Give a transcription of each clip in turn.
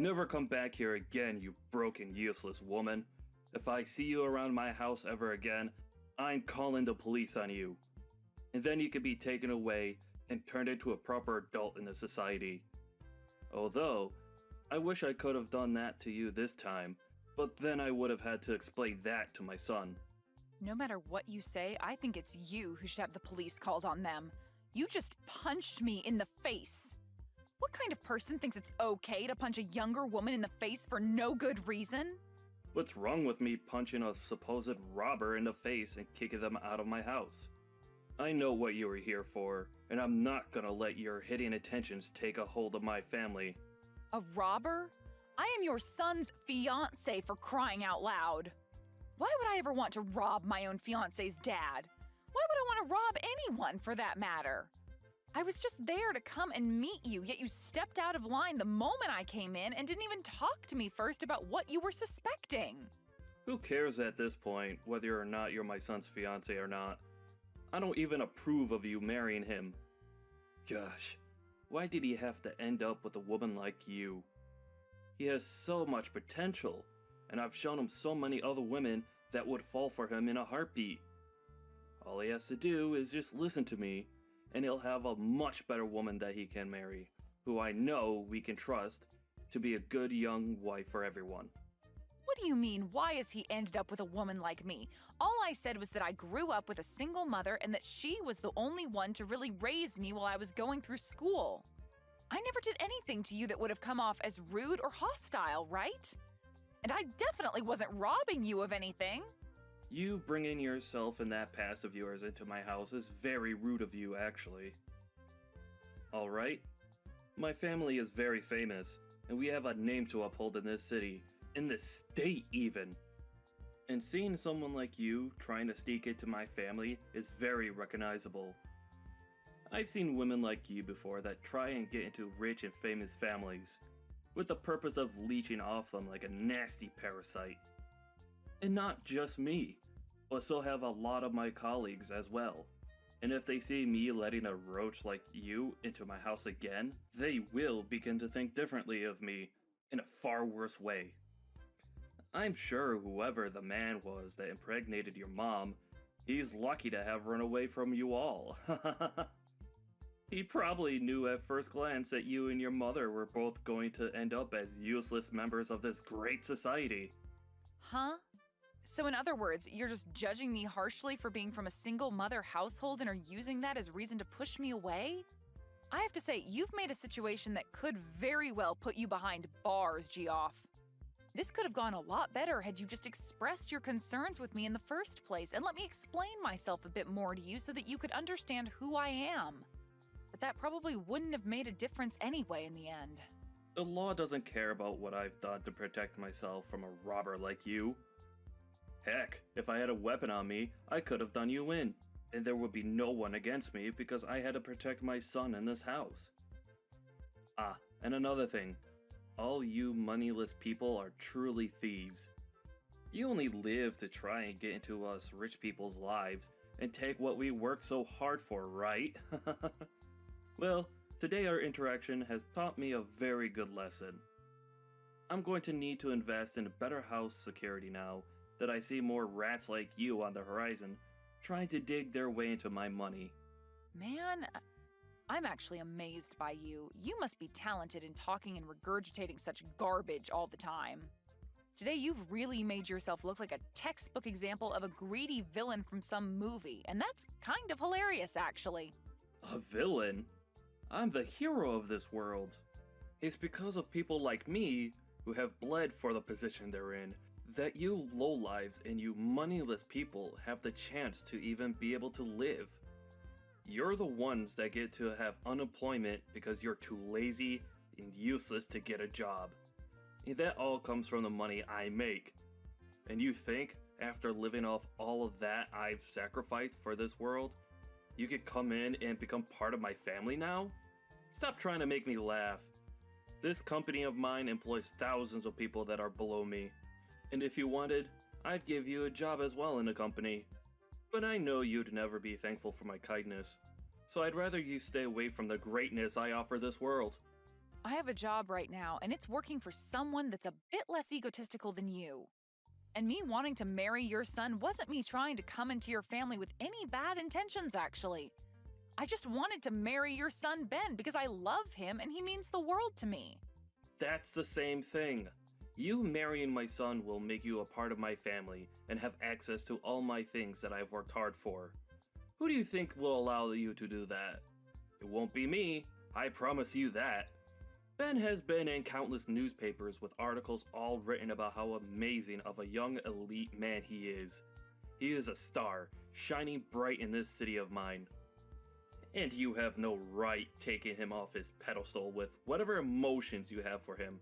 Never come back here again, you broken, useless woman. If I see you around my house ever again, I'm calling the police on you. And then you could be taken away and turned into a proper adult in the society. Although, I wish I could have done that to you this time, but then I would have had to explain that to my son. No matter what you say, I think it's you who should have the police called on them. You just punched me in the face. What kind of person thinks it's okay to punch a younger woman in the face for no good reason? What's wrong with me punching a supposed robber in the face and kicking them out of my house? I know what you were here for, and I'm not gonna let your hidden attentions take a hold of my family. A robber? I am your son's fiancé, for crying out loud. Why would I ever want to rob my own fiancé's dad? Why would I want to rob anyone, for that matter? I was just there to come and meet you, yet you stepped out of line the moment I came in and didn't even talk to me first about what you were suspecting. Who cares at this point whether or not you're my son's fiancé or not? I don't even approve of you marrying him. Gosh, why did he have to end up with a woman like you? He has so much potential, and I've shown him so many other women that would fall for him in a heartbeat. All he has to do is just listen to me, and he'll have a much better woman that he can marry, who I know we can trust to be a good young wife for everyone. What do you mean, why has he ended up with a woman like me? All I said was that I grew up with a single mother and that she was the only one to really raise me while I was going through school. I never did anything to you that would have come off as rude or hostile, right? And I definitely wasn't robbing you of anything. You bringing yourself and that past of yours into my house is very rude of you, actually. Alright? My family is very famous, and we have a name to uphold in this city, in this state even. And seeing someone like you trying to sneak into my family is very recognizable. I've seen women like you before that try and get into rich and famous families, with the purpose of leeching off them like a nasty parasite. And not just me, but so have a lot of my colleagues as well. And if they see me letting a roach like you into my house again, they will begin to think differently of me in a far worse way. I'm sure whoever the man was that impregnated your mom, he's lucky to have run away from you all. He probably knew at first glance that you and your mother were both going to end up as useless members of this great society. Huh? So in other words, you're just judging me harshly for being from a single mother household and are using that as reason to push me away? I have to say, you've made a situation that could very well put you behind bars, Geoff. This could have gone a lot better had you just expressed your concerns with me in the first place and let me explain myself a bit more to you so that you could understand who I am. But that probably wouldn't have made a difference anyway in the end. The law doesn't care about what I've done to protect myself from a robber like you. Heck, if I had a weapon on me, I could have done you in, and there would be no one against me because I had to protect my son in this house. Ah, and another thing. All you moneyless people are truly thieves. You only live to try and get into us rich people's lives and take what we worked so hard for, right? Well, today our interaction has taught me a very good lesson. I'm going to need to invest in better house security now that I see more rats like you on the horizon trying to dig their way into my money. Man, I'm actually amazed by you. You must be talented in talking and regurgitating such garbage all the time. Today you've really made yourself look like a textbook example of a greedy villain from some movie, and that's kind of hilarious, actually. A villain? I'm the hero of this world. It's because of people like me who have bled for the position they're in that you lowlives and you moneyless people have the chance to even be able to live. You're the ones that get to have unemployment because you're too lazy and useless to get a job. And that all comes from the money I make. And you think, after living off all of that I've sacrificed for this world, you could come in and become part of my family now? Stop trying to make me laugh. This company of mine employs thousands of people that are below me. And if you wanted, I'd give you a job as well in the company. But I know you'd never be thankful for my kindness. So I'd rather you stay away from the greatness I offer this world. I have a job right now, and it's working for someone that's a bit less egotistical than you. And me wanting to marry your son wasn't me trying to come into your family with any bad intentions, actually. I just wanted to marry your son, Ben, because I love him and he means the world to me. That's the same thing. You marrying my son will make you a part of my family and have access to all my things that I've worked hard for. Who do you think will allow you to do that? It won't be me, I promise you that. Ben has been in countless newspapers with articles all written about how amazing of a young elite man he is. He is a star, shining bright in this city of mine. And you have no right taking him off his pedestal with whatever emotions you have for him.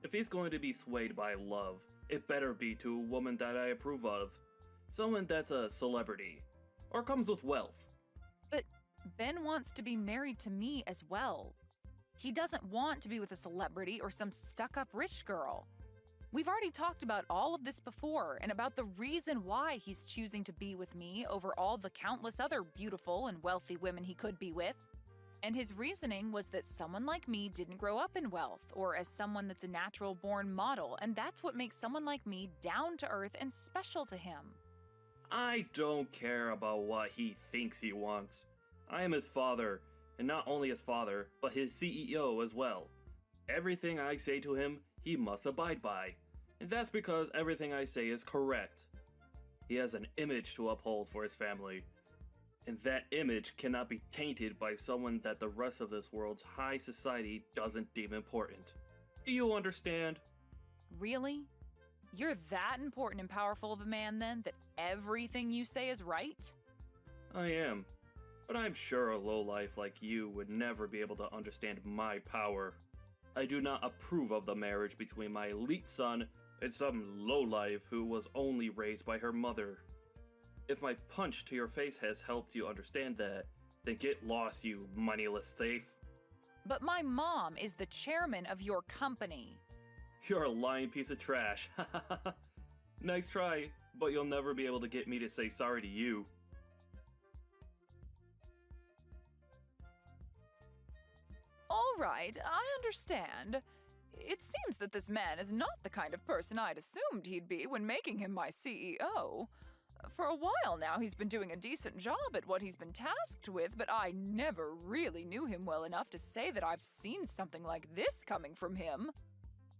If he's going to be swayed by love, it better be to a woman that I approve of. Someone that's a celebrity. Or comes with wealth. But Ben wants to be married to me as well. He doesn't want to be with a celebrity or some stuck-up rich girl. We've already talked about all of this before and about the reason why he's choosing to be with me over all the countless other beautiful and wealthy women he could be with. And his reasoning was that someone like me didn't grow up in wealth or as someone that's a natural-born model, and that's what makes someone like me down to earth and special to him. I don't care about what he thinks he wants. I am his father, and not only his father, but his CEO as well. Everything I say to him, he must abide by. And that's because everything I say is correct. He has an image to uphold for his family. And that image cannot be tainted by someone that the rest of this world's high society doesn't deem important. Do you understand? Really? You're that important and powerful of a man then that everything you say is right? I am. But I'm sure a lowlife like you would never be able to understand my power. I do not approve of the marriage between my elite son and some lowlife who was only raised by her mother. If my punch to your face has helped you understand that, then get lost, you moneyless thief. But my mom is the chairman of your company. You're a lying piece of trash. Nice try, but you'll never be able to get me to say sorry to you. All right, I understand. It seems that this man is not the kind of person I'd assumed he'd be when making him my CEO. For a while now, he's been doing a decent job at what he's been tasked with, but I never really knew him well enough to say that I've seen something like this coming from him.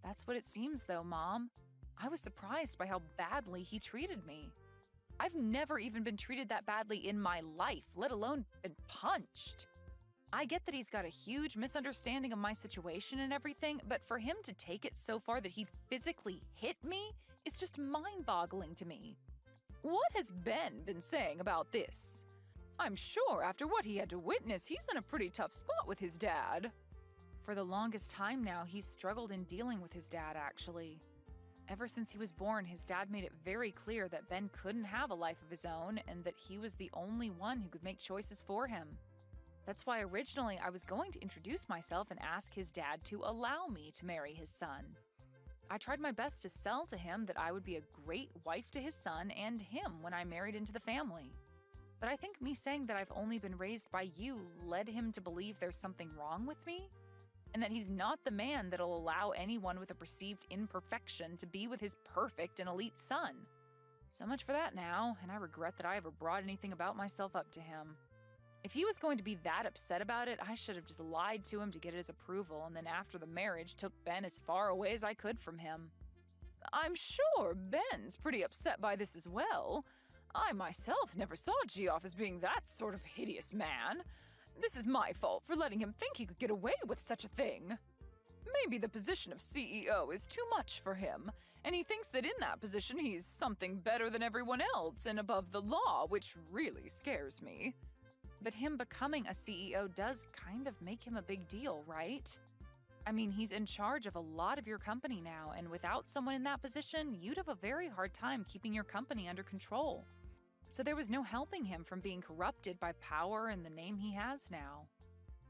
That's what it seems, though, Mom. I was surprised by how badly he treated me. I've never even been treated that badly in my life, let alone been punched. I get that he's got a huge misunderstanding of my situation and everything, but for him to take it so far that he'd physically hit me is just mind-boggling to me. What has Ben been saying about this? I'm sure after what he had to witness, he's in a pretty tough spot with his dad. For the longest time now, he's struggled in dealing with his dad, actually. Ever since he was born, his dad made it very clear that Ben couldn't have a life of his own and that he was the only one who could make choices for him. That's why originally I was going to introduce myself and ask his dad to allow me to marry his son. I tried my best to sell to him that I would be a great wife to his son and him when I married into the family. But I think me saying that I've only been raised by you led him to believe there's something wrong with me, and that he's not the man that'll allow anyone with a perceived imperfection to be with his perfect and elite son. So much for that now, and I regret that I ever brought anything about myself up to him. If he was going to be that upset about it, I should have just lied to him to get his approval, and then after the marriage took Ben as far away as I could from him. I'm sure Ben's pretty upset by this as well. I myself never saw Geoff as being that sort of hideous man. This is my fault for letting him think he could get away with such a thing. Maybe the position of CEO is too much for him, and he thinks that in that position he's something better than everyone else and above the law, which really scares me. But him becoming a CEO does kind of make him a big deal, right? I mean, he's in charge of a lot of your company now, and without someone in that position, you'd have a very hard time keeping your company under control. So there was no helping him from being corrupted by power and the name he has now.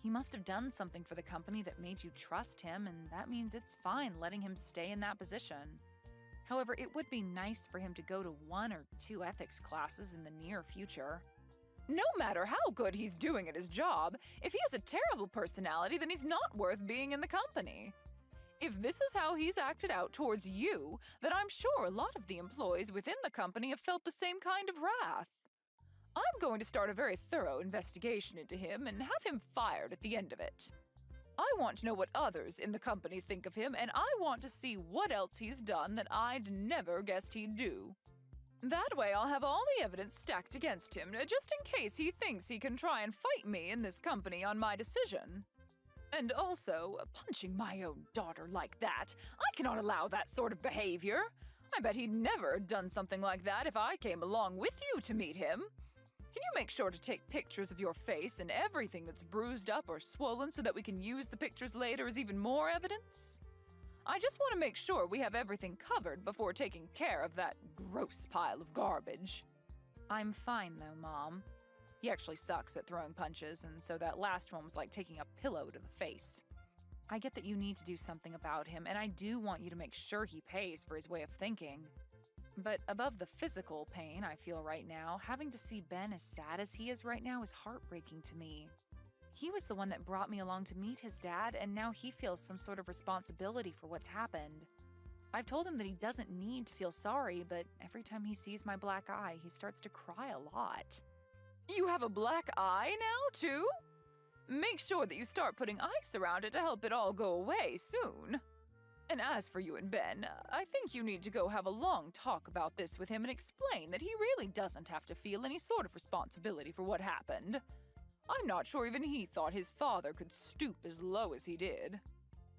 He must have done something for the company that made you trust him, and that means it's fine letting him stay in that position. However, it would be nice for him to go to 1 or 2 ethics classes in the near future. No matter how good he's doing at his job, if he has a terrible personality, then he's not worth being in the company. If this is how he's acted out towards you, then I'm sure a lot of the employees within the company have felt the same kind of wrath. I'm going to start a very thorough investigation into him and have him fired at the end of it. I want to know what others in the company think of him, and I want to see what else he's done that I'd never guessed he'd do. That way I'll have all the evidence stacked against him, just in case he thinks he can try and fight me in this company on my decision. And also, punching my own daughter like that, I cannot allow that sort of behavior. I bet he'd never have done something like that if I came along with you to meet him. Can you make sure to take pictures of your face and everything that's bruised up or swollen so that we can use the pictures later as even more evidence? I just want to make sure we have everything covered before taking care of that gross pile of garbage. I'm fine though, Mom. He actually sucks at throwing punches, and so that last one was like taking a pillow to the face. I get that you need to do something about him, and I do want you to make sure he pays for his way of thinking. But above the physical pain I feel right now, having to see Ben as sad as he is right now is heartbreaking to me. He was the one that brought me along to meet his dad, and now he feels some sort of responsibility for what's happened. I've told him that he doesn't need to feel sorry, but every time he sees my black eye, he starts to cry a lot. You have a black eye now, too? Make sure that you start putting ice around it to help it all go away soon. And as for you and Ben, I think you need to go have a long talk about this with him and explain that he really doesn't have to feel any sort of responsibility for what happened. I'm not sure even he thought his father could stoop as low as he did.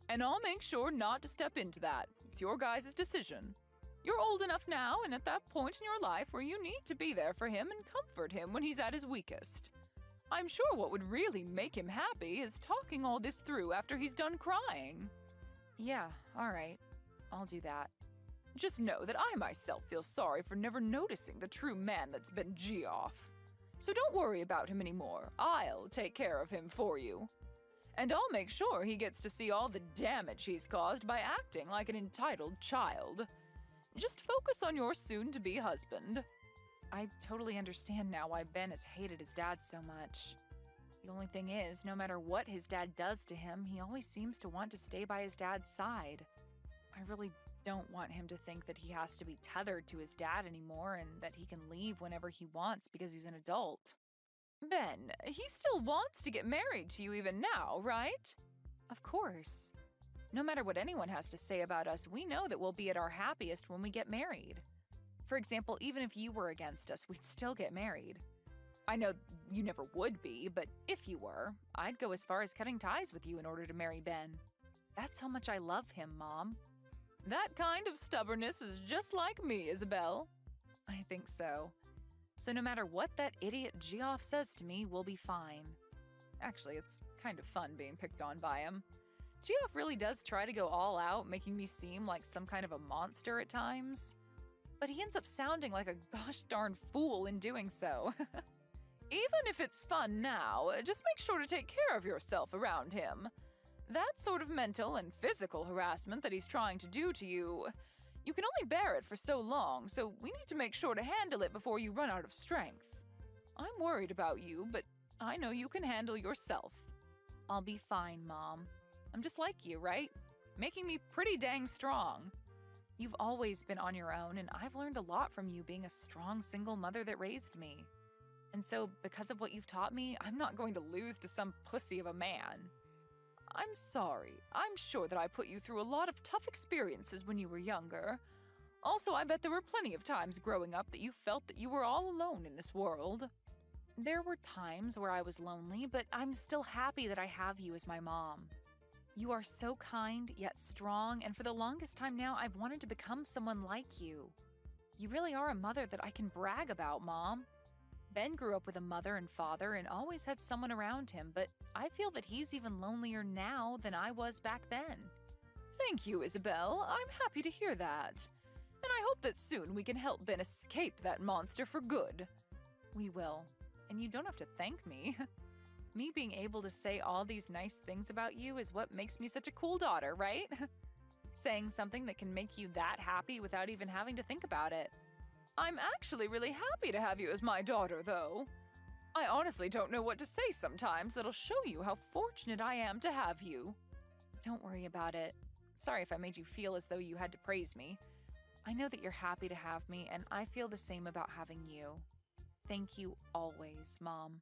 And I'll make sure not to step into that. It's your guys' decision. You're old enough now and at that point in your life where you need to be there for him and comfort him when he's at his weakest. I'm sure what would really make him happy is talking all this through after he's done crying. Yeah, all right. I'll do that. Just know that I myself feel sorry for never noticing the true man that's been Geoff. So don't worry about him anymore. I'll take care of him for you. And I'll make sure he gets to see all the damage he's caused by acting like an entitled child. Just focus on your soon-to-be husband. I totally understand now why Ben has hated his dad so much. The only thing is, no matter what his dad does to him, he always seems to want to stay by his dad's side. I really don't want him to think that he has to be tethered to his dad anymore and that he can leave whenever he wants because he's an adult. Ben, he still wants to get married to you even now, right? Of course. No matter what anyone has to say about us, we know that we'll be at our happiest when we get married. For example, even if you were against us, we'd still get married. I know you never would be, but if you were, I'd go as far as cutting ties with you in order to marry Ben. That's how much I love him, Mom. That kind of stubbornness is just like me, Isabel. I think so. So no matter what that idiot Geoff says to me, we'll be fine. Actually, it's kind of fun being picked on by him. Geoff really does try to go all out, making me seem like some kind of a monster at times. But he ends up sounding like a gosh darn fool in doing so. Even if it's fun now, just make sure to take care of yourself around him. That sort of mental and physical harassment that he's trying to do to you, you can only bear it for so long, so we need to make sure to handle it before you run out of strength. I'm worried about you, but I know you can handle yourself. I'll be fine, Mom. I'm just like you, right? Making me pretty dang strong. You've always been on your own, and I've learned a lot from you being a strong single mother that raised me. And so, because of what you've taught me, I'm not going to lose to some pussy of a man. I'm sorry. I'm sure that I put you through a lot of tough experiences when you were younger. Also, I bet there were plenty of times growing up that you felt that you were all alone in this world. There were times where I was lonely, but I'm still happy that I have you as my mom. You are so kind, yet strong, and for the longest time now, I've wanted to become someone like you. You really are a mother that I can brag about, Mom. Ben grew up with a mother and father and always had someone around him, but I feel that he's even lonelier now than I was back then. Thank you, Isabel. I'm happy to hear that. And I hope that soon we can help Ben escape that monster for good. We will. And you don't have to thank me. Me being able to say all these nice things about you is what makes me such a cool daughter, right? Saying something that can make you that happy without even having to think about it. I'm actually really happy to have you as my daughter, though. I honestly don't know what to say sometimes that'll show you how fortunate I am to have you. Don't worry about it. Sorry if I made you feel as though you had to praise me. I know that you're happy to have me, and I feel the same about having you. Thank you always, Mom.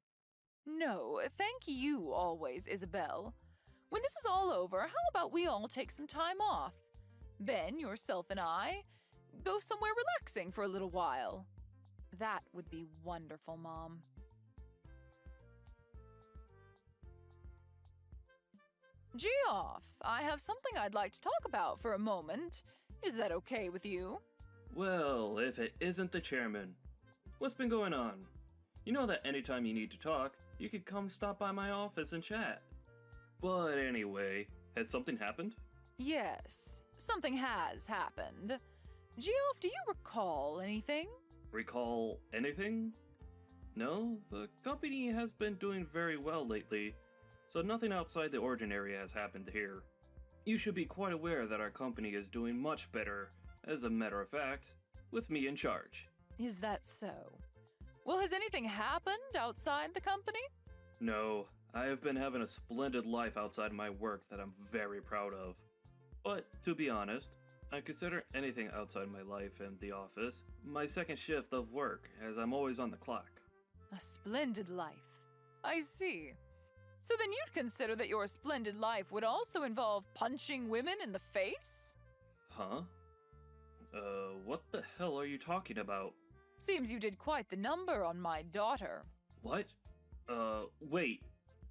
No, thank you always, Isabel. When this is all over, how about we all take some time off? Ben, yourself, and I go somewhere relaxing for a little while. That would be wonderful, Mom. Geoff, I have something I'd like to talk about for a moment. Is that okay with you? Well, if it isn't the chairman. What's been going on? You know that anytime you need to talk, you could come stop by my office and chat. But anyway, has something happened? Yes, something has happened. Geoff, do you recall anything? Recall anything? No, the company has been doing very well lately, so nothing outside the ordinary has happened here. You should be quite aware that our company is doing much better, as a matter of fact, with me in charge. Is that so? Well, has anything happened outside the company? No, I have been having a splendid life outside my work that I'm very proud of. But, to be honest, I consider anything outside my life and the office my second shift of work, as I'm always on the clock. A splendid life. I see. So then you'd consider that your splendid life would also involve punching women in the face? Huh? What the hell are you talking about? Seems you did quite the number on my daughter. What? Wait.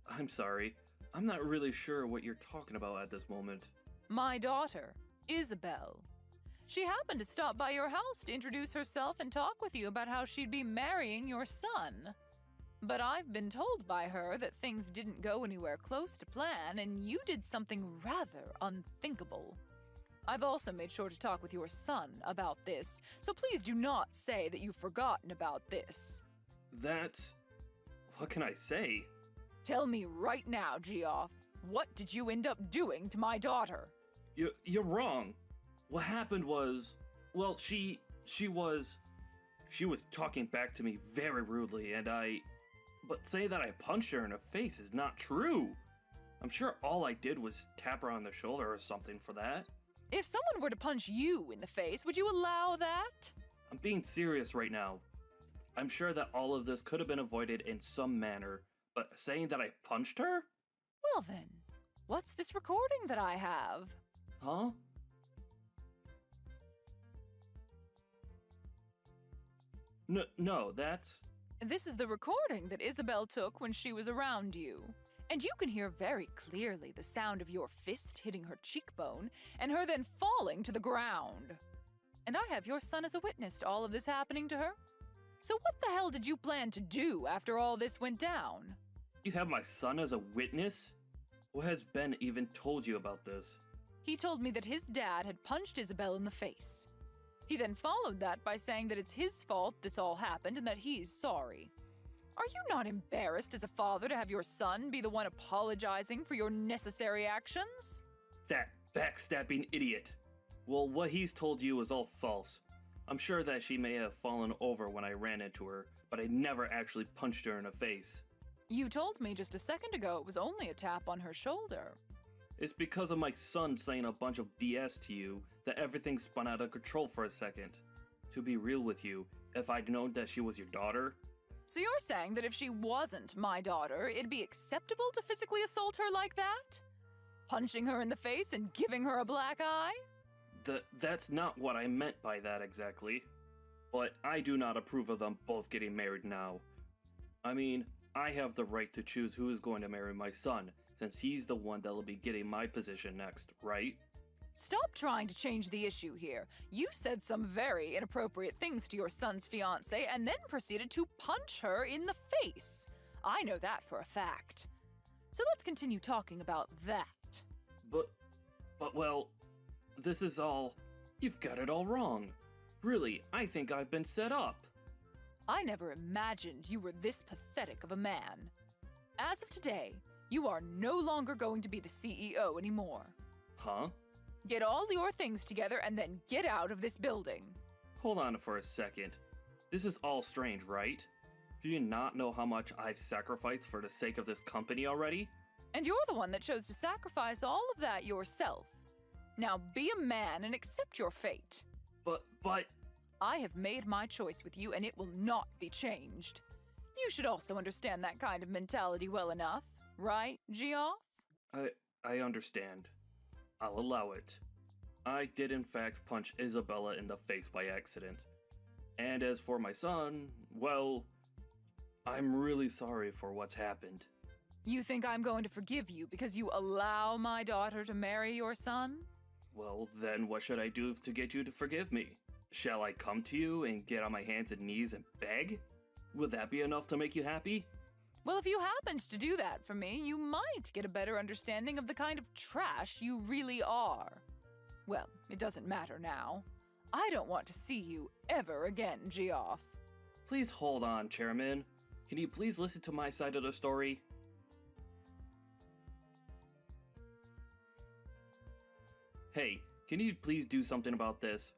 I'm sorry. I'm not really sure what you're talking about at this moment. My daughter, Isabel. She happened to stop by your house to introduce herself and talk with you about how she'd be marrying your son. But I've been told by her that things didn't go anywhere close to plan, and you did something rather unthinkable. I've also made sure to talk with your son about this, so please do not say that you've forgotten about this. What can I say? Tell me right now, Geoff. What did you end up doing to my daughter? You're wrong. What happened was, well, she was talking back to me very rudely, but say that I punched her in the face is not true. I'm sure all I did was tap her on the shoulder or something for that. If someone were to punch you in the face, would you allow that? I'm being serious right now. I'm sure that all of this could have been avoided in some manner, but saying that I punched her? Well then, what's this recording that I have? Huh? No, that's... This is the recording that Isabel took when she was around you. And you can hear very clearly the sound of your fist hitting her cheekbone and her then falling to the ground. And I have your son as a witness to all of this happening to her. So what the hell did you plan to do after all this went down? You have my son as a witness? What has Ben even told you about this? He told me that his dad had punched Isabel in the face. He then followed that by saying that it's his fault this all happened and that he's sorry. Are you not embarrassed as a father to have your son be the one apologizing for your necessary actions? That backstabbing idiot. Well, what he's told you is all false. I'm sure that she may have fallen over when I ran into her, but I never actually punched her in the face. You told me just a second ago it was only a tap on her shoulder. It's because of my son saying a bunch of BS to you that everything spun out of control for a second. To be real with you, if I'd known that she was your daughter... So you're saying that if she wasn't my daughter, it'd be acceptable to physically assault her like that? Punching her in the face and giving her a black eye? That's not what I meant by that exactly. But I do not approve of them both getting married now. I mean, I have the right to choose who is going to marry my son, since he's the one that'll be getting my position next, right? Stop trying to change the issue here. You said some very inappropriate things to your son's fiancé and then proceeded to punch her in the face. I know that for a fact. So let's continue talking about that. But well, this is all... You've got it all wrong. Really, I think I've been set up. I never imagined you were this pathetic of a man. As of today, you are no longer going to be the CEO anymore. Huh? Get all your things together and then get out of this building. Hold on for a second. This is all strange, right? Do you not know how much I've sacrificed for the sake of this company already? And you're the one that chose to sacrifice all of that yourself. Now be a man and accept your fate. But... I have made my choice with you and it will not be changed. You should also understand that kind of mentality well enough, right, Geoff? I understand. I'll allow it. I did in fact punch Isabella in the face by accident. And as for my son, well, I'm really sorry for what's happened. You think I'm going to forgive you because you allow my daughter to marry your son? Well, then what should I do to get you to forgive me? Shall I come to you and get on my hands and knees and beg? Would that be enough to make you happy? Well, if you happened to do that for me, you might get a better understanding of the kind of trash you really are. Well, it doesn't matter now. I don't want to see you ever again, Geoff. Please hold on, Chairman. Can you please listen to my side of the story? Hey, can you please do something about this?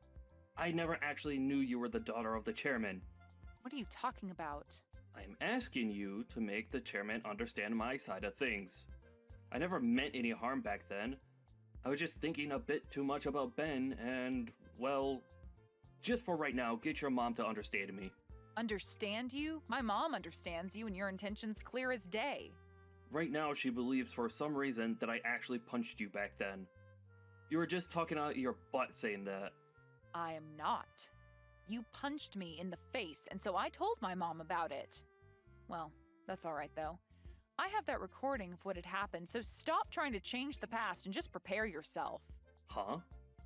I never actually knew you were the daughter of the chairman. What are you talking about? I'm asking you to make the chairman understand my side of things. I never meant any harm back then. I was just thinking a bit too much about Ben and, well, just for right now, get your mom to understand me. Understand you? My mom understands you and your intentions clear as day. Right now, she believes for some reason that I actually punched you back then. You were just talking out your butt saying that. I am not. You punched me in the face, and so I told my mom about it. Well, that's all right, though. I have that recording of what had happened, so stop trying to change the past and just prepare yourself. Huh?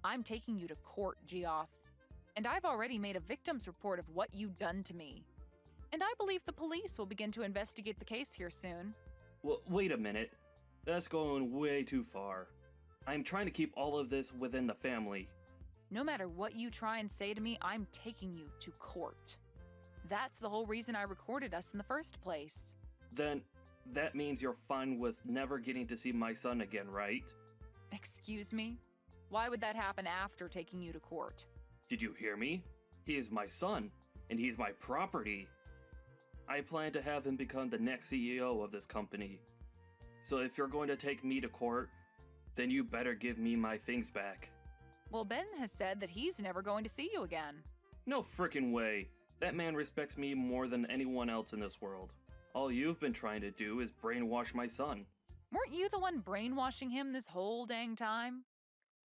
I'm taking you to court, Geoff. And I've already made a victim's report of what you've done to me. And I believe the police will begin to investigate the case here soon. Well, wait a minute. That's going way too far. I'm trying to keep all of this within the family. No matter what you try and say to me, I'm taking you to court. That's the whole reason I recorded us in the first place. Then, that means you're fine with never getting to see my son again, right? Excuse me? Why would that happen after taking you to court? Did you hear me? He is my son, and he's my property. I plan to have him become the next CEO of this company. So if you're going to take me to court, then you better give me my things back. Well, Ben has said that he's never going to see you again. No frickin' way. That man respects me more than anyone else in this world. All you've been trying to do is brainwash my son. Weren't you the one brainwashing him this whole dang time?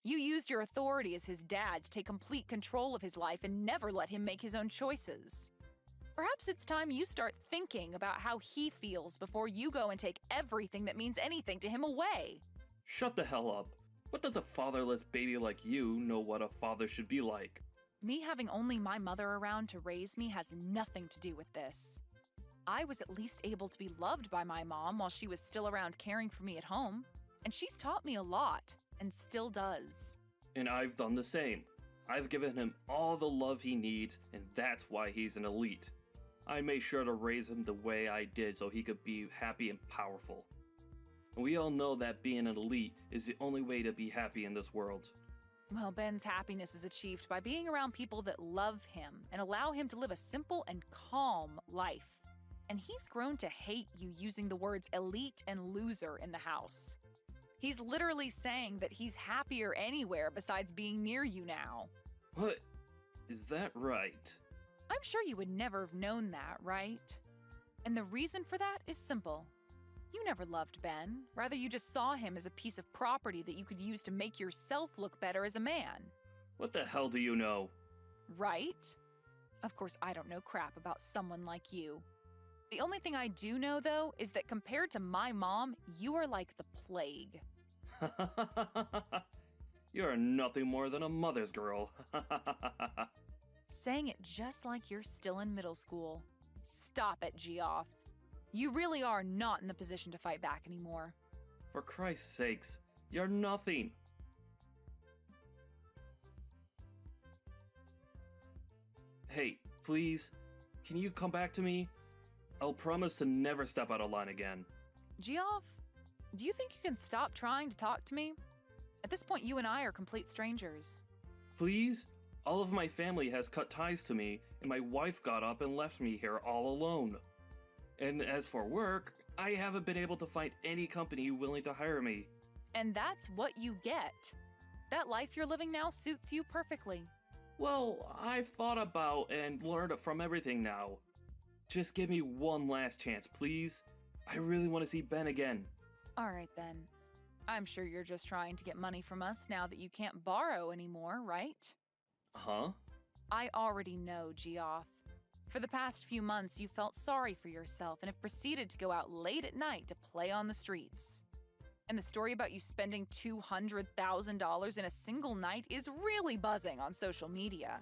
You used your authority as his dad to take complete control of his life and never let him make his own choices. Perhaps it's time you start thinking about how he feels before you go and take everything that means anything to him away. Shut the hell up. What does a fatherless baby like you know what a father should be like? Me having only my mother around to raise me has nothing to do with this. I was at least able to be loved by my mom while she was still around caring for me at home, and she's taught me a lot, and still does. And I've done the same. I've given him all the love he needs, and that's why he's an elite. I made sure to raise him the way I did so he could be happy and powerful. We all know that being an elite is the only way to be happy in this world. Well, Ben's happiness is achieved by being around people that love him and allow him to live a simple and calm life. And he's grown to hate you using the words elite and loser in the house. He's literally saying that he's happier anywhere besides being near you now. What? Is that right? I'm sure you would never have known that, right? And the reason for that is simple. You never loved Ben. Rather, you just saw him as a piece of property that you could use to make yourself look better as a man. What the hell do you know? Right? Of course, I don't know crap about someone like you. The only thing I do know, though, is that compared to my mom, you are like the plague. You're nothing more than a mother's girl. Saying it just like you're still in middle school. Stop it, Geoff. You really are not in the position to fight back anymore. For Christ's sakes, you're nothing. Hey, please, can you come back to me? I'll promise to never step out of line again. Geoff, do you think you can stop trying to talk to me? At this point, you and I are complete strangers. Please? All of my family has cut ties to me, and my wife got up and left me here all alone. And as for work, I haven't been able to find any company willing to hire me. And that's what you get. That life you're living now suits you perfectly. Well, I've thought about and learned from everything now. Just give me one last chance, please. I really want to see Ben again. All right then. I'm sure you're just trying to get money from us now that you can't borrow anymore, right? Huh? I already know, Geoff. For the past few months, you felt sorry for yourself and have proceeded to go out late at night to play on the streets. And the story about you spending $200,000 in a single night is really buzzing on social media.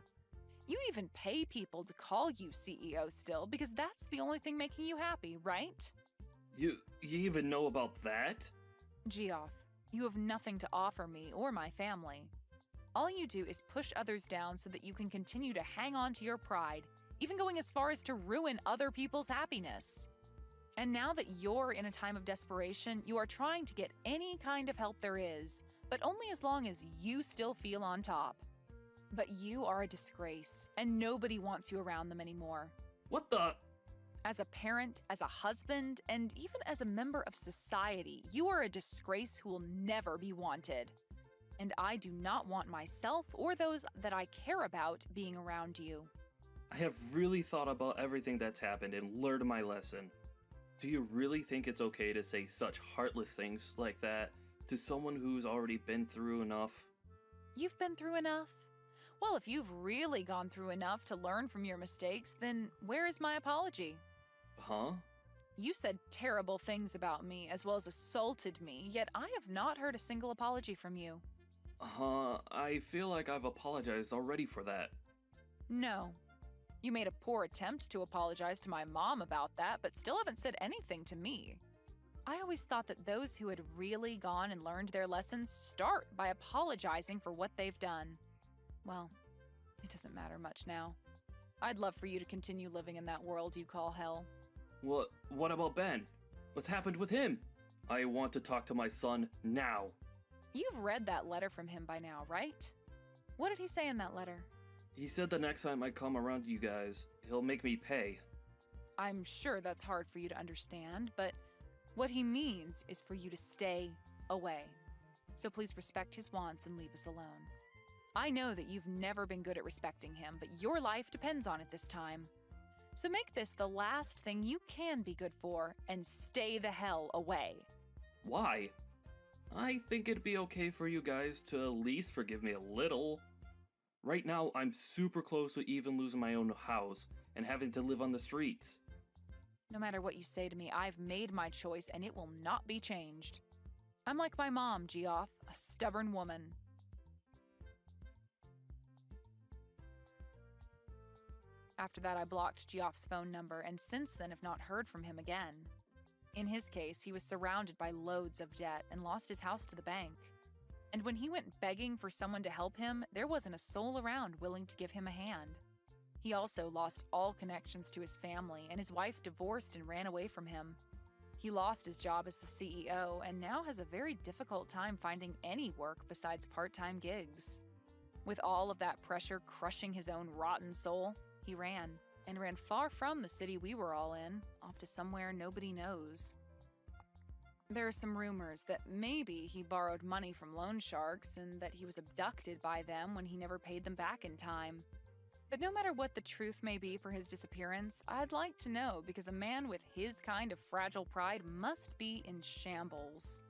You even pay people to call you CEO still because that's the only thing making you happy, right? You even know about that? Geoff, you have nothing to offer me or my family. All you do is push others down so that you can continue to hang on to your pride, even going as far as to ruin other people's happiness. And now that you're in a time of desperation, you are trying to get any kind of help there is, but only as long as you still feel on top. But you are a disgrace, and nobody wants you around them anymore. What the? As a parent, as a husband, and even as a member of society, you are a disgrace who will never be wanted. And I do not want myself or those that I care about being around you. I have really thought about everything that's happened and learned my lesson. Do you really think it's okay to say such heartless things like that to someone who's already been through enough? You've been through enough? Well, if you've really gone through enough to learn from your mistakes, then where is my apology? Huh? You said terrible things about me as well as assaulted me, yet I have not heard a single apology from you. I feel like I've apologized already for that. No. You made a poor attempt to apologize to my mom about that, but still haven't said anything to me. I always thought that those who had really gone and learned their lessons start by apologizing for what they've done. Well, it doesn't matter much now. I'd love for you to continue living in that world you call hell. What about Ben? What's happened with him? I want to talk to my son now. You've read that letter from him by now, right? What did he say in that letter? He said the next time I come around you guys, he'll make me pay. I'm sure that's hard for you to understand, but what he means is for you to stay away. So please respect his wants and leave us alone. I know that you've never been good at respecting him, but your life depends on it this time. So make this the last thing you can be good for and stay the hell away. Why? I think it'd be okay for you guys to at least forgive me a little. Right now, I'm super close to even losing my own house and having to live on the streets. No matter what you say to me, I've made my choice and it will not be changed. I'm like my mom, Geoff, a stubborn woman. After that, I blocked Geoff's phone number and since then have not heard from him again. In his case, he was surrounded by loads of debt and lost his house to the bank. And when he went begging for someone to help him, there wasn't a soul around willing to give him a hand. He also lost all connections to his family, and his wife divorced and ran away from him. He lost his job as the CEO and now has a very difficult time finding any work besides part-time gigs. With all of that pressure crushing his own rotten soul, he ran far from the city we were all in, off to somewhere nobody knows. There are some rumors that maybe he borrowed money from loan sharks and that he was abducted by them when he never paid them back in time. But no matter what the truth may be for his disappearance, I'd like to know because a man with his kind of fragile pride must be in shambles.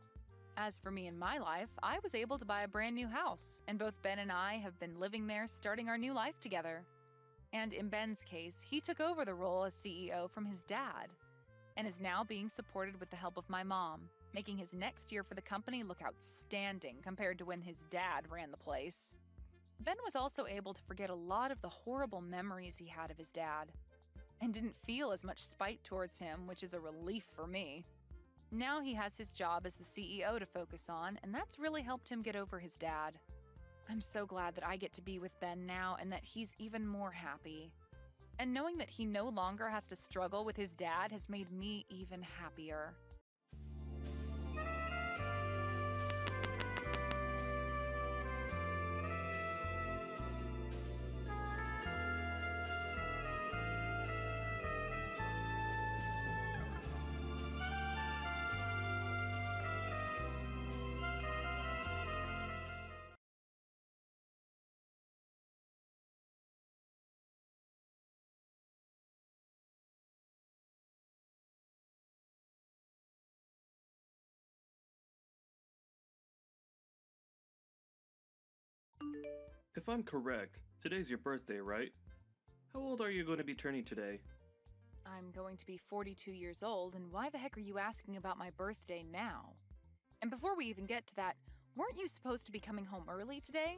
As for me and my life, I was able to buy a brand new house, and both Ben and I have been living there starting our new life together. And in Ben's case, he took over the role as CEO from his dad, and is now being supported with the help of my mom, making his next year for the company look outstanding compared to when his dad ran the place. Ben was also able to forget a lot of the horrible memories he had of his dad, and didn't feel as much spite towards him, which is a relief for me. Now he has his job as the CEO to focus on, and that's really helped him get over his dad. I'm so glad that I get to be with Ben now and that he's even more happy. And knowing that he no longer has to struggle with his dad has made me even happier. If I'm correct, today's your birthday, right? How old are you going to be turning today? I'm going to be 42 years old, and why the heck are you asking about my birthday now? And before we even get to that, weren't you supposed to be coming home early today?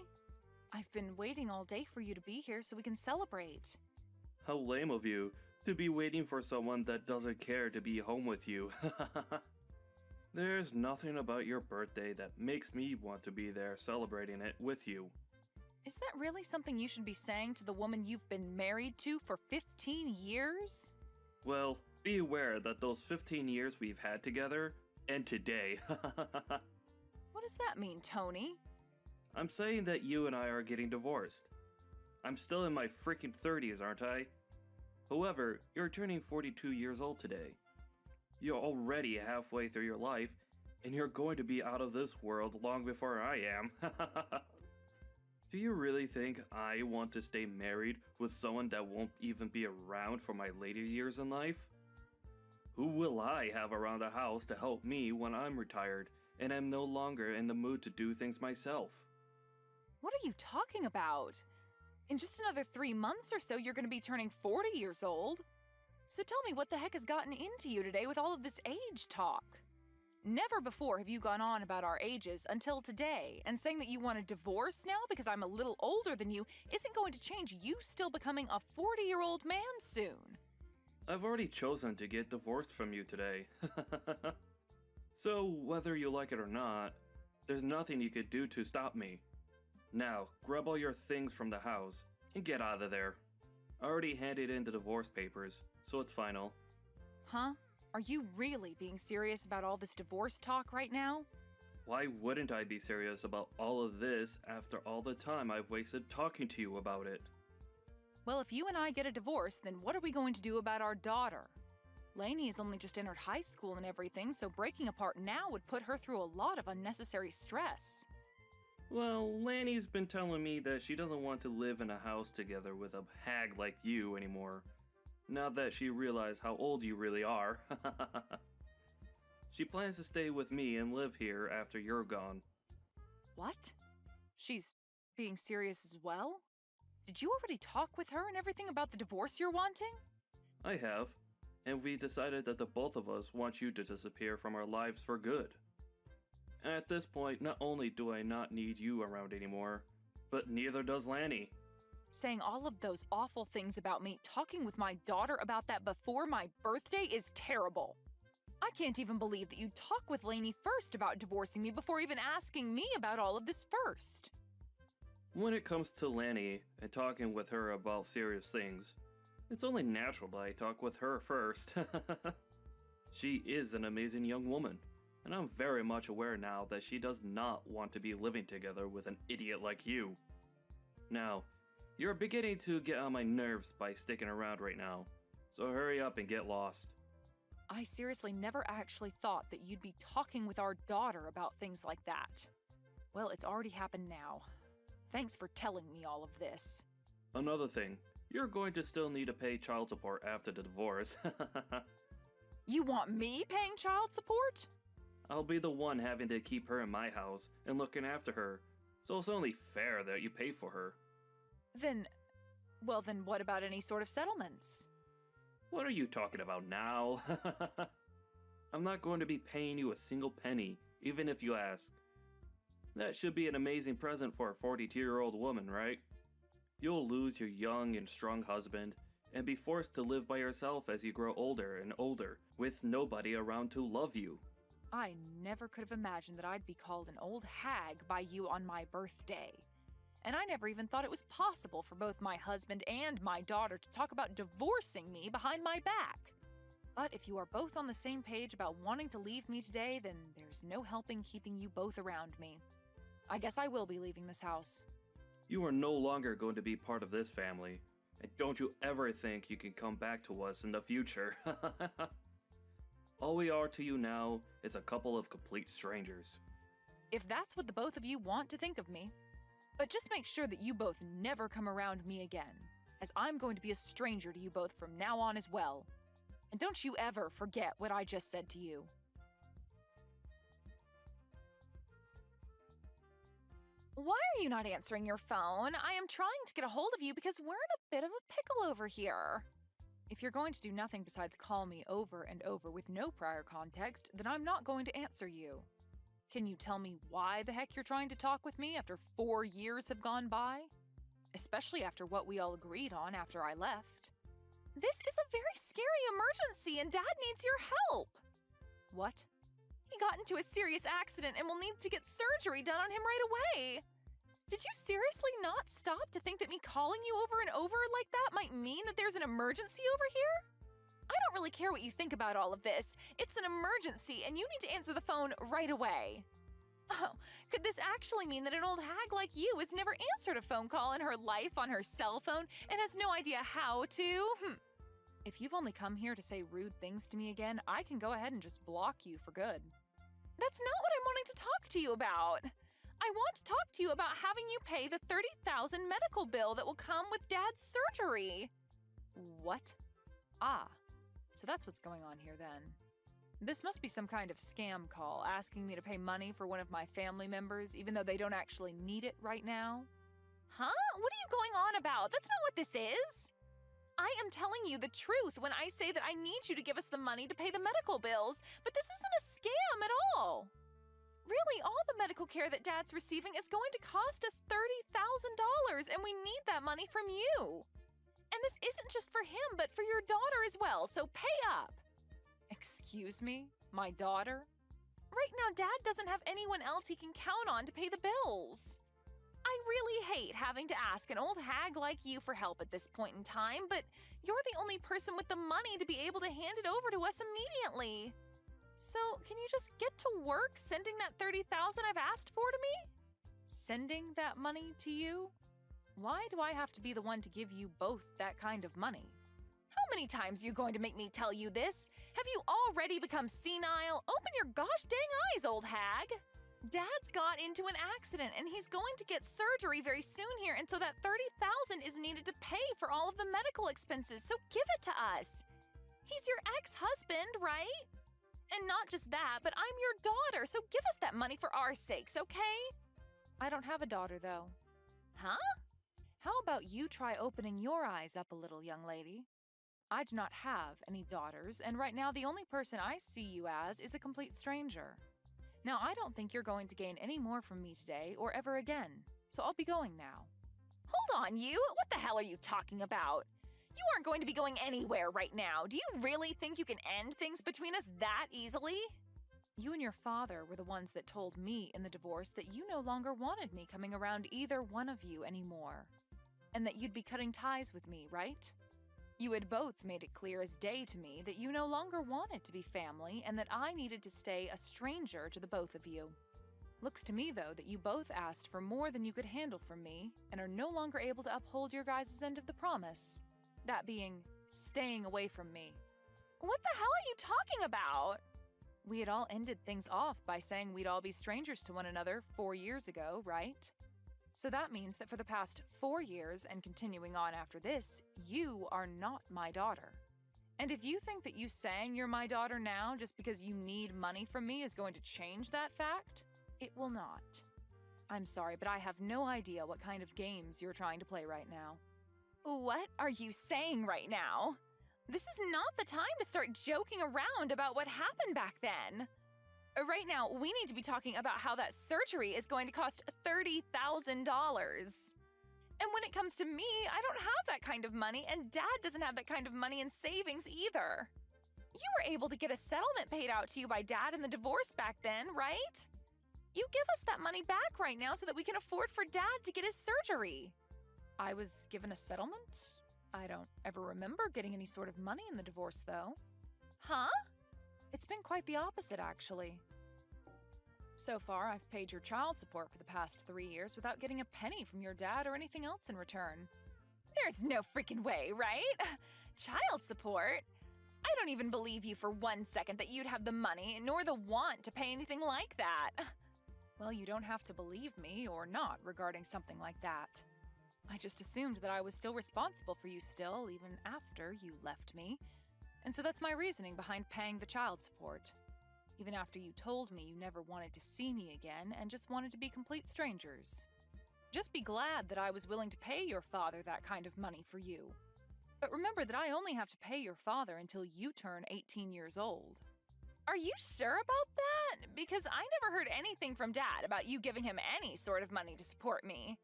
I've been waiting all day for you to be here so we can celebrate. How lame of you to be waiting for someone that doesn't care to be home with you. There's nothing about your birthday that makes me want to be there celebrating it with you. Is that really something you should be saying to the woman you've been married to for 15 years? Well, be aware that those 15 years we've had together end today. What does that mean, Tony? I'm saying that you and I are getting divorced. I'm still in my freaking 30s, aren't I? However, you're turning 42 years old today. You're already halfway through your life, and you're going to be out of this world long before I am. Do you really think I want to stay married with someone that won't even be around for my later years in life? Who will I have around the house to help me when I'm retired and I'm no longer in the mood to do things myself? What are you talking about? In just another 3 months or so, you're going to be turning 40 years old. So tell me, what the heck has gotten into you today with all of this age talk? Never before have you gone on about our ages until today, and saying that you want a divorce now because I'm a little older than you isn't going to change you still becoming a 40-year-old man soon. I've already chosen to get divorced from you today. So, whether you like it or not, there's nothing you could do to stop me. Now, grab all your things from the house and get out of there. I already handed in the divorce papers, so it's final. Huh? Are you really being serious about all this divorce talk right now? Why wouldn't I be serious about all of this after all the time I've wasted talking to you about it? Well, if you and I get a divorce, then what are we going to do about our daughter? Lainey has only just entered high school and everything, so breaking apart now would put her through a lot of unnecessary stress. Well, Lanny's been telling me that she doesn't want to live in a house together with a hag like you anymore. Now that she realized how old you really are. She plans to stay with me and live here after you're gone. What? She's being serious as well? Did you already talk with her and everything about the divorce you're wanting? I have, and we decided that the both of us want you to disappear from our lives for good. At this point, not only do I not need you around anymore, but neither does Lanny. Saying all of those awful things about me, talking with my daughter about that before my birthday is terrible. I can't even believe that you'd talk with Lainey first about divorcing me before even asking me about all of this first. When it comes to Lanny and talking with her about serious things, it's only natural that I talk with her first. She is an amazing young woman, and I'm very much aware now that she does not want to be living together with an idiot like you. Now, you're beginning to get on my nerves by sticking around right now, so hurry up and get lost. I seriously never actually thought that you'd be talking with our daughter about things like that. Well, it's already happened now. Thanks for telling me all of this. Another thing, you're going to still need to pay child support after the divorce. You want me paying child support? I'll be the one having to keep her in my house and looking after her, so it's only fair that you pay for her. Then what about any sort of settlements? What are you talking about now? I'm not going to be paying you a single penny, even if you ask. That should be an amazing present for a 42-year-old woman, right? You'll lose your young and strong husband, and be forced to live by yourself as you grow older and older, with nobody around to love you. I never could have imagined that I'd be called an old hag by you on my birthday. And I never even thought it was possible for both my husband and my daughter to talk about divorcing me behind my back. But if you are both on the same page about wanting to leave me today, then there's no helping keeping you both around me. I guess I will be leaving this house. You are no longer going to be part of this family, and don't you ever think you can come back to us in the future. All we are to you now is a couple of complete strangers. If that's what the both of you want to think of me. But just make sure that you both never come around me again, as I'm going to be a stranger to you both from now on as well. And don't you ever forget what I just said to you. Why are you not answering your phone? I am trying to get a hold of you because we're in a bit of a pickle over here. If you're going to do nothing besides call me over and over with no prior context, then I'm not going to answer you. Can you tell me why the heck you're trying to talk with me after 4 years have gone by? Especially after what we all agreed on after I left. This is a very scary emergency and Dad needs your help. What? He got into a serious accident and will need to get surgery done on him right away. Did you seriously not stop to think that me calling you over and over like that might mean that there's an emergency over here? I don't really care what you think about all of this. It's an emergency and you need to answer the phone right away. Oh, could this actually mean that an old hag like you has never answered a phone call in her life on her cell phone and has no idea how to? If you've only come here to say rude things to me again, I can go ahead and just block you for good. That's not what I'm wanting to talk to you about. I want to talk to you about having you pay the $30,000 medical bill that will come with Dad's surgery. What? Ah, so that's what's going on here then. This must be some kind of scam call asking me to pay money for one of my family members even though they don't actually need it right now. Huh? What are you going on about? That's not what this is. I am telling you the truth when I say that I need you to give us the money to pay the medical bills, but this isn't a scam at all. Really, all the medical care that Dad's receiving is going to cost us $30,000, and we need that money from you. And this isn't just for him, but for your daughter as well, so pay up. Excuse me? My daughter? Right now, Dad doesn't have anyone else he can count on to pay the bills. I really hate having to ask an old hag like you for help at this point in time, but you're the only person with the money to be able to hand it over to us immediately. So, can you just get to work sending that $30,000 I've asked for to me? Sending that money to you? Why do I have to be the one to give you both that kind of money? How many times are you going to make me tell you this? Have you already become senile? Open your gosh dang eyes, old hag! Dad's got into an accident and he's going to get surgery very soon here, and so that $30,000 is needed to pay for all of the medical expenses, so give it to us. He's your ex-husband, right? And not just that, but I'm your daughter, so give us that money for our sakes, okay? I don't have a daughter, though. Huh? How about you try opening your eyes up a little, young lady? I do not have any daughters, and right now the only person I see you as is a complete stranger. Now, I don't think you're going to gain any more from me today or ever again, so I'll be going now. Hold on, you! What the hell are you talking about? You aren't going to be going anywhere right now. Do you really think you can end things between us that easily? You and your father were the ones that told me in the divorce that you no longer wanted me coming around either one of you anymore, and that you'd be cutting ties with me, right? You had both made it clear as day to me that you no longer wanted to be family and that I needed to stay a stranger to the both of you. Looks to me, though, that you both asked for more than you could handle from me and are no longer able to uphold your guys' end of the promise. That being, staying away from me. What the hell are you talking about? We had all ended things off by saying we'd all be strangers to one another 4 years ago, right? So that means that for the past 4 years and continuing on after this, you are not my daughter. And if you think that you saying you're my daughter now just because you need money from me is going to change that fact, it will not. I'm sorry, but I have no idea what kind of games you're trying to play right now. What are you saying right now? This is not the time to start joking around about what happened back then. Right now, we need to be talking about how that surgery is going to cost $30,000. And when it comes to me, I don't have that kind of money, and Dad doesn't have that kind of money in savings either. You were able to get a settlement paid out to you by Dad in the divorce back then, right? You give us that money back right now so that we can afford for Dad to get his surgery. I was given a settlement? I don't ever remember getting any sort of money in the divorce, though. Huh? It's been quite the opposite, actually. So far, I've paid your child support for the past 3 years without getting a penny from your dad or anything else in return. There's no freaking way, right? Child support? I don't even believe you for 1 second that you'd have the money nor the want to pay anything like that. Well, you don't have to believe me or not regarding something like that. I just assumed that I was still responsible for you still, even after you left me. And so that's my reasoning behind paying the child support. Even after you told me you never wanted to see me again and just wanted to be complete strangers. Just be glad that I was willing to pay your father that kind of money for you. But remember that I only have to pay your father until you turn 18 years old. Are you sure about that? Because I never heard anything from Dad about you giving him any sort of money to support me.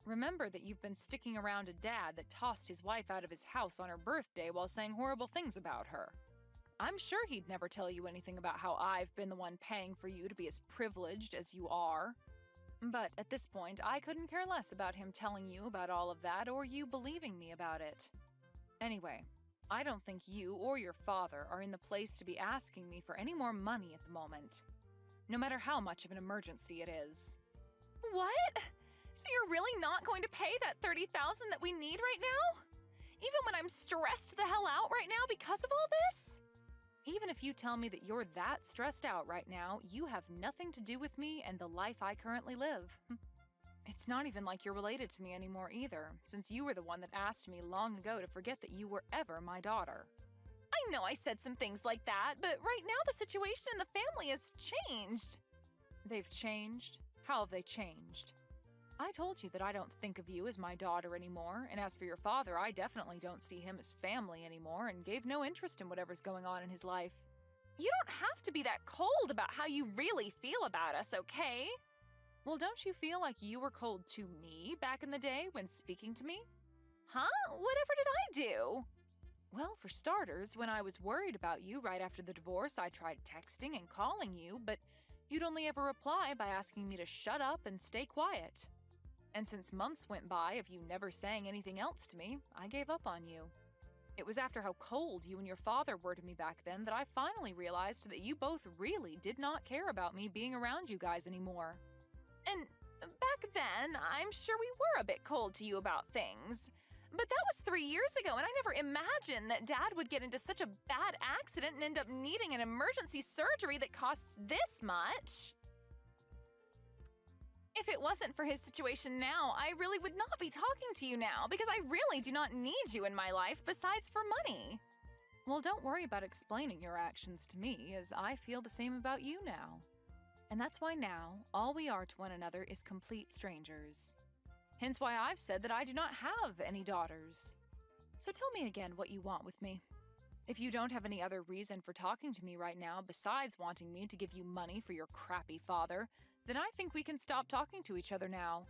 Remember that you've been sticking around a dad that tossed his wife out of his house on her birthday while saying horrible things about her. I'm sure he'd never tell you anything about how I've been the one paying for you to be as privileged as you are. But at this point, I couldn't care less about him telling you about all of that or you believing me about it. Anyway, I don't think you or your father are in the place to be asking me for any more money at the moment, no matter how much of an emergency it is. What? So you're really not going to pay that $30,000 that we need right now? Even when I'm stressed the hell out right now because of all this? Even if you tell me that you're that stressed out right now, you have nothing to do with me and the life I currently live. It's not even like you're related to me anymore either, since you were the one that asked me long ago to forget that you were ever my daughter. I know I said some things like that, but right now the situation in the family has changed. They've changed? How have they changed? I told you that I don't think of you as my daughter anymore, and as for your father, I definitely don't see him as family anymore and gave no interest in whatever's going on in his life. You don't have to be that cold about how you really feel about us, okay? Well, don't you feel like you were cold to me back in the day when speaking to me? Huh? Whatever did I do? Well, for starters, when I was worried about you right after the divorce, I tried texting and calling you, but you'd only ever reply by asking me to shut up and stay quiet. And since months went by of you never saying anything else to me, I gave up on you. It was after how cold you and your father were to me back then that I finally realized that you both really did not care about me being around you guys anymore. And back then, I'm sure we were a bit cold to you about things. But that was 3 years ago, and I never imagined that Dad would get into such a bad accident and end up needing an emergency surgery that costs this much. If it wasn't for his situation now, I really would not be talking to you now because I really do not need you in my life besides for money. Well, don't worry about explaining your actions to me, as I feel the same about you now. And that's why now, all we are to one another is complete strangers. Hence why I've said that I do not have any daughters. So tell me again what you want with me. If you don't have any other reason for talking to me right now besides wanting me to give you money for your crappy father, then I think we can stop talking to each other now.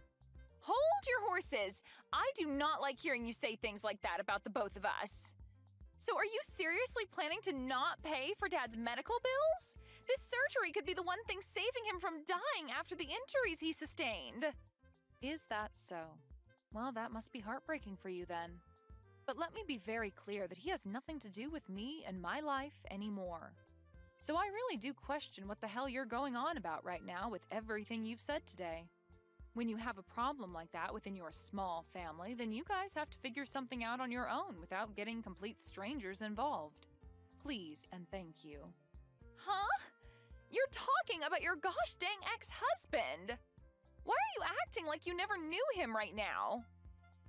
Hold your horses! I do not like hearing you say things like that about the both of us. So are you seriously planning to not pay for Dad's medical bills? This surgery could be the one thing saving him from dying after the injuries he sustained. Is that so? Well, that must be heartbreaking for you then. But let me be very clear that he has nothing to do with me and my life anymore. So I really do question what the hell you're going on about right now with everything you've said today. When you have a problem like that within your small family, then you guys have to figure something out on your own without getting complete strangers involved. Please and thank you. Huh? You're talking about your gosh dang ex-husband! Why are you acting like you never knew him right now?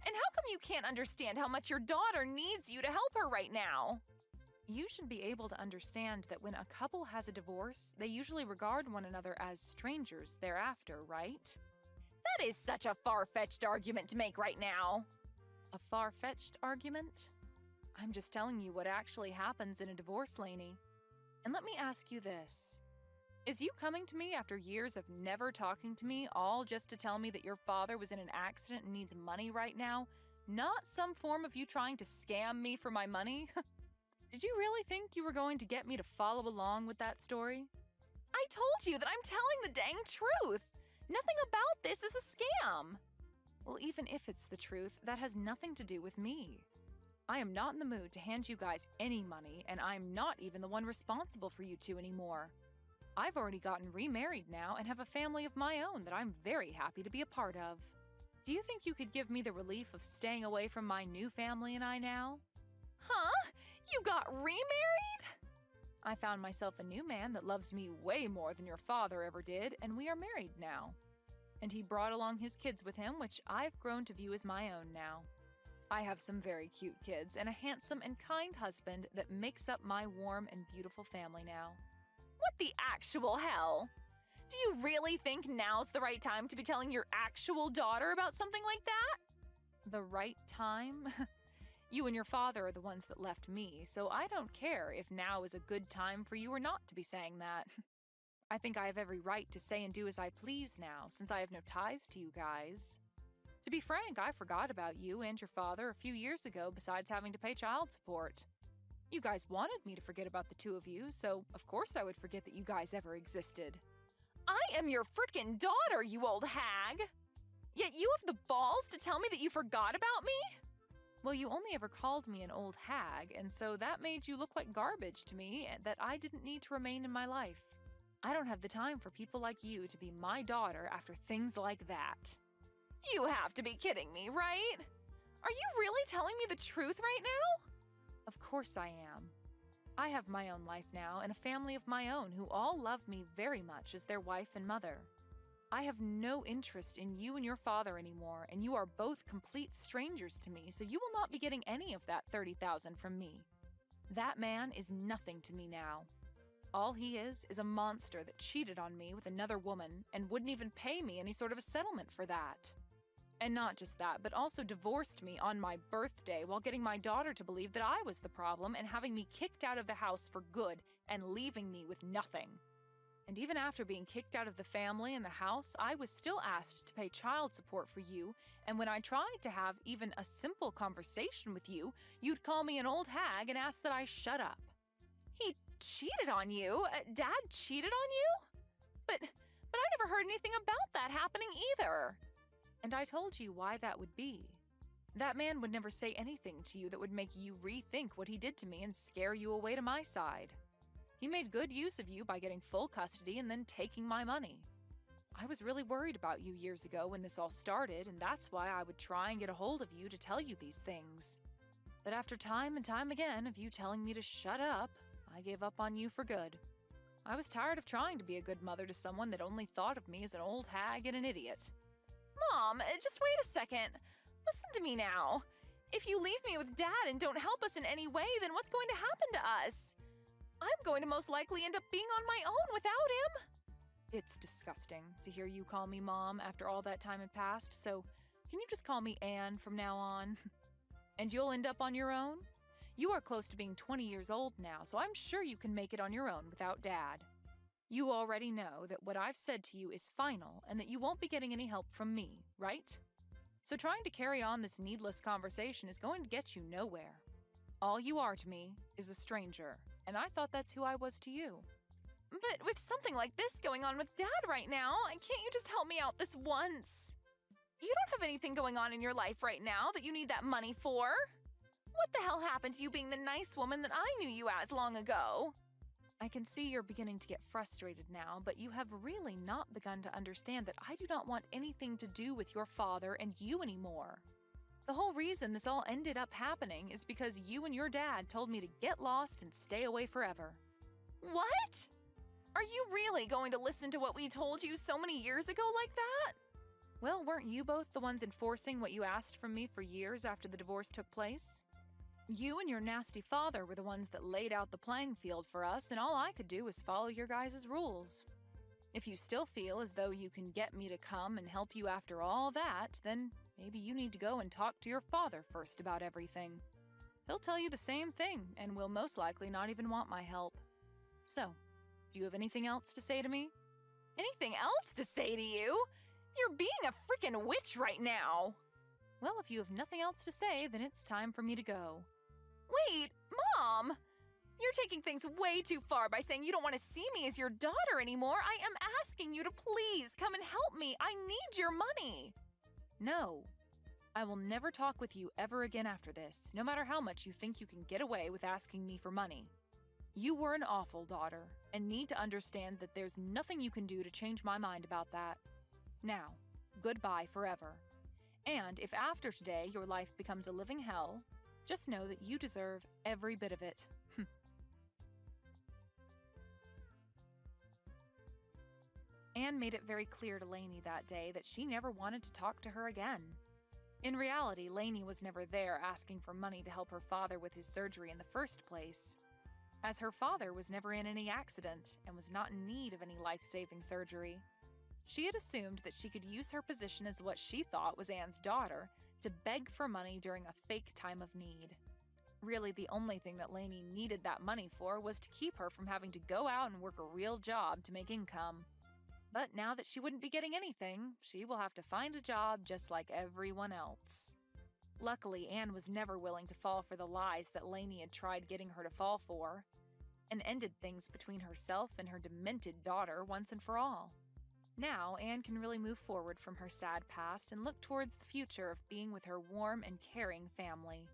And how come you can't understand how much your daughter needs you to help her right now? You should be able to understand that when a couple has a divorce, they usually regard one another as strangers thereafter, right? That is such a far-fetched argument to make right now. A far-fetched argument? I'm just telling you what actually happens in a divorce, Lainey. And let me ask you this. Is you coming to me after years of never talking to me all just to tell me that your father was in an accident and needs money right now, not some form of you trying to scam me for my money? Did you really think you were going to get me to follow along with that story? I told you that I'm telling the dang truth. Nothing about this is a scam. Well, even if it's the truth, that has nothing to do with me. I am not in the mood to hand you guys any money, and I'm not even the one responsible for you two anymore. I've already gotten remarried now and have a family of my own that I'm very happy to be a part of. Do you think you could give me the relief of staying away from my new family and I now? Huh? You got remarried? I found myself a new man that loves me way more than your father ever did, and we are married now. And he brought along his kids with him, which I've grown to view as my own now. I have some very cute kids and a handsome and kind husband that makes up my warm and beautiful family now. What the actual hell? Do you really think now's the right time to be telling your actual daughter about something like that? The right time? You and your father are the ones that left me, so I don't care if now is a good time for you or not to be saying that. I think I have every right to say and do as I please now, since I have no ties to you guys. To be frank, I forgot about you and your father a few years ago besides having to pay child support. You guys wanted me to forget about the two of you, so of course I would forget that you guys ever existed. I am your frickin' daughter, you old hag! Yet you have the balls to tell me that you forgot about me? Well, you only ever called me an old hag, and so that made you look like garbage to me that I didn't need to remain in my life. I don't have the time for people like you to be my daughter after things like that. You have to be kidding me, right? Are you really telling me the truth right now? Of course I am. I have my own life now and a family of my own who all love me very much as their wife and mother. I have no interest in you and your father anymore, and you are both complete strangers to me, so you will not be getting any of that $30,000 from me. That man is nothing to me now. All he is a monster that cheated on me with another woman and wouldn't even pay me any sort of a settlement for that. And not just that, but also divorced me on my birthday while getting my daughter to believe that I was the problem and having me kicked out of the house for good and leaving me with nothing. And even after being kicked out of the family and the house, I was still asked to pay child support for you, and when I tried to have even a simple conversation with you, you'd call me an old hag and ask that I shut up. He cheated on you? Dad cheated on you? But I never heard anything about that happening either. And I told you why that would be. That man would never say anything to you that would make you rethink what he did to me and scare you away to my side. He made good use of you by getting full custody and then taking my money. I was really worried about you years ago when this all started, and that's why I would try and get a hold of you to tell you these things. But after time and time again of you telling me to shut up, I gave up on you for good. I was tired of trying to be a good mother to someone that only thought of me as an old hag and an idiot. Mom, just wait a second. Listen to me now. If you leave me with Dad and don't help us in any way, then what's going to happen to us? I'm going to most likely end up being on my own without him. It's disgusting to hear you call me Mom after all that time had passed, so can you just call me Anne from now on? And you'll end up on your own? You are close to being 20 years old now, so I'm sure you can make it on your own without Dad. You already know that what I've said to you is final and that you won't be getting any help from me, right? So trying to carry on this needless conversation is going to get you nowhere. All you are to me is a stranger, and I thought that's who I was to you. But with something like this going on with Dad right now, can't you just help me out this once? You don't have anything going on in your life right now that you need that money for. What the hell happened to you being the nice woman that I knew you as long ago? I can see you're beginning to get frustrated now, but you have really not begun to understand that I do not want anything to do with your father and you anymore. The whole reason this all ended up happening is because you and your dad told me to get lost and stay away forever. What? Are you really going to listen to what we told you so many years ago like that? Well, weren't you both the ones enforcing what you asked from me for years after the divorce took place? You and your nasty father were the ones that laid out the playing field for us, and all I could do was follow your guys' rules. If you still feel as though you can get me to come and help you after all that, then maybe you need to go and talk to your father first about everything. He'll tell you the same thing, and will most likely not even want my help. So, do you have anything else to say to me? Anything else to say to you? You're being a freaking witch right now. Well, if you have nothing else to say, then it's time for me to go. Wait, Mom! You're taking things way too far by saying you don't want to see me as your daughter anymore. I am asking you to please come and help me. I need your money. No. I will never talk with you ever again after this, no matter how much you think you can get away with asking me for money. You were an awful daughter, and need to understand that there's nothing you can do to change my mind about that. Now, goodbye forever. And if after today your life becomes a living hell, just know that you deserve every bit of it. Anne made it very clear to Lainey that day that she never wanted to talk to her again. In reality, Lainey was never there asking for money to help her father with his surgery in the first place. as her father was never in any accident and was not in need of any life-saving surgery. She had assumed that she could use her position as what she thought was Anne's daughter to beg for money during a fake time of need. Really, the only thing that Lainey needed that money for was to keep her from having to go out and work a real job to make income. But now that she wouldn't be getting anything, she will have to find a job just like everyone else. Luckily, Anne was never willing to fall for the lies that Lainey had tried getting her to fall for, and ended things between herself and her demented daughter once and for all. Now, Anne can really move forward from her sad past and look towards the future of being with her warm and caring family.